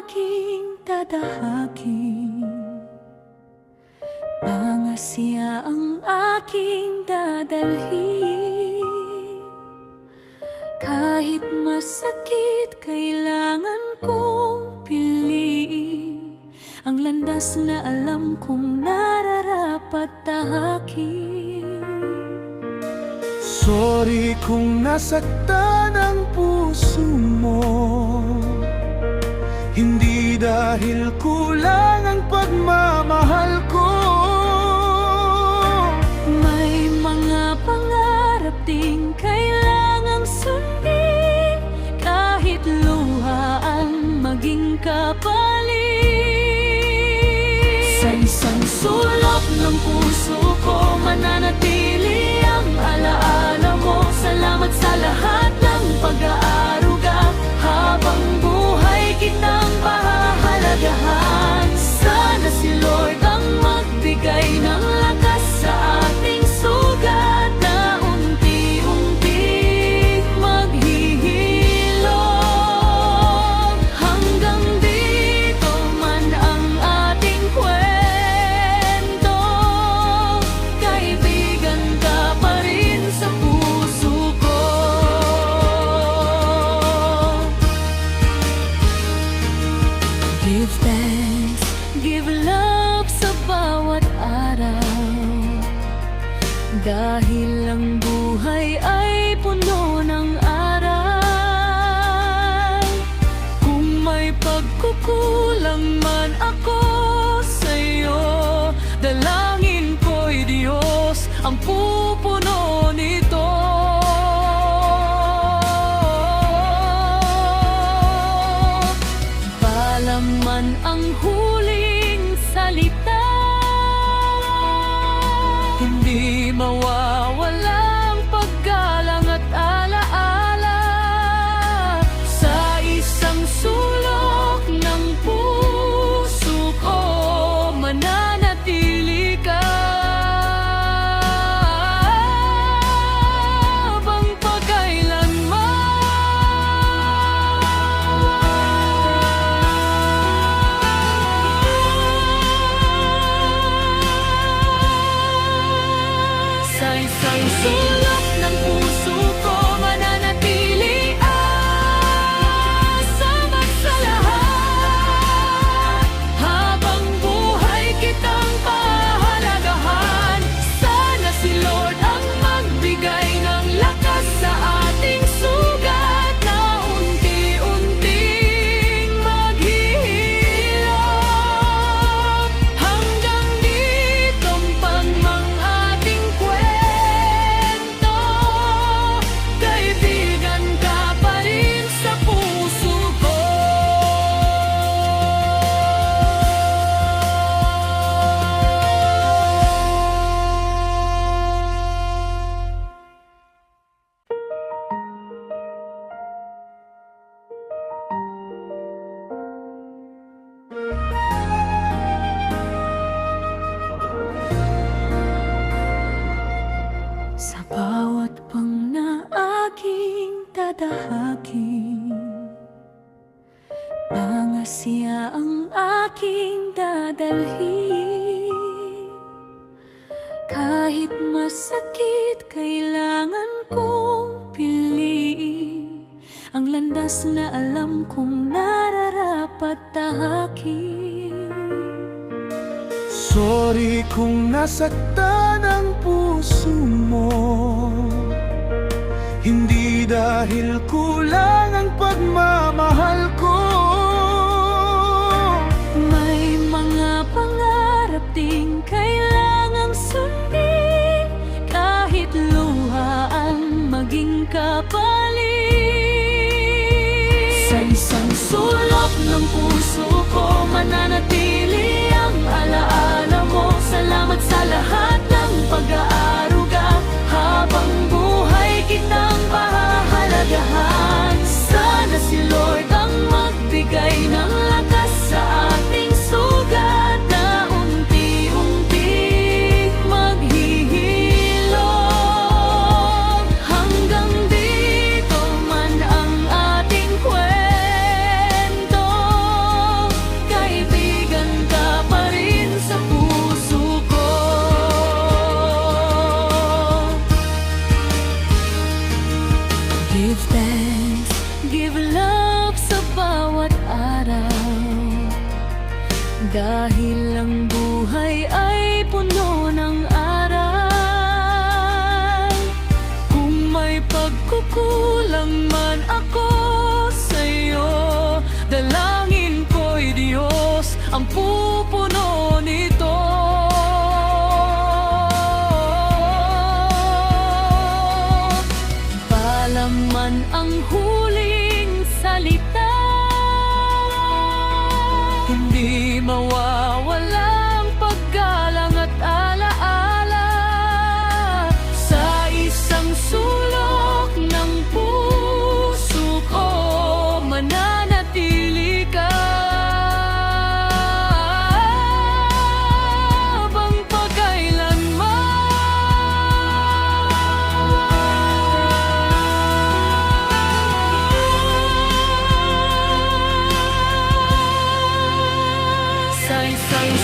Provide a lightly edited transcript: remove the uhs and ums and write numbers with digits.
aking tatahakin, pangasya ang aking dadalhin. Kahit masakit, kailangan kong piliin ang landas na alam kong nararapat tahakin. Sorry kung nasaktan ang puso mo, hindi dahil kulang ang pagmamahal ko. May mga pangarap ding kailangang sundin, kahit luha ang maging kapalit. Sa isang sulok ng puso ko, mananatili ang alaala mo. Salamat sa lahat ng pag-aaruga, habang buhay kitang pahahalagahan. Sana si Lord ang magbigay ng lakas sa ating sugat na unti-unting maghihilom. Hanggang dito man ang ating kwento, kaibigan ka pa rin sa puso ko. Give thanks, give love sa bawat araw, dahil ang buhay ay puno ng aral. Kung may pagkukulang man ako sa'yo, dalangin ko'y Diyos ang pupuno nito. Palaman ang huling salita, hindi mawawalang paggalang at alaala. Sa isang sulok ng puso ko, mananatili ka habang pagkailanman. Sa isang sulok ng puso ko, mananatili asamat sa lahat. Habang buhay kitang pahalagahan. Sana si Lord ang magbigay ng lakas sa ating sugat na unti-unting maghihilom. Hanggang dito pang mang ating kwento, kaibigan ka pa rin sa puso ko. Sa bawat pang na aking tatahakin, pangasya ang aking dadalhin. Kahit masakit, kailangan kong piliin ang landas na alam kong nararapat tahakin. Sorry kung nasaktan ang puso mo, hindi dahil kulang ang pagmamahal ko. May mga pangarap ding kailangang sundin, kahit luha ang maging kapalit. Sa isang sulok ng puso ko, mananatili ang alaala mo. Salamat sa lahat ng pag-aaruga, habang buhay kitang pahahalagahan. Sana si Lord ang magbigay ng lakas sa ating sugat na unti-unting maghihilom. Hanggang dito man ang ating kwento, Dahil ang buhay ay puno ng aral. Kung may pagkukulang man ako sa'yo, dalangin ko'y Diyos ang pupuno nito. Palaman ang huling salita, hindi mawawalang paggalang at alaala. Sa isang sulok ng puso ko, mananatili ka. Habang pagkailanman. Sa isang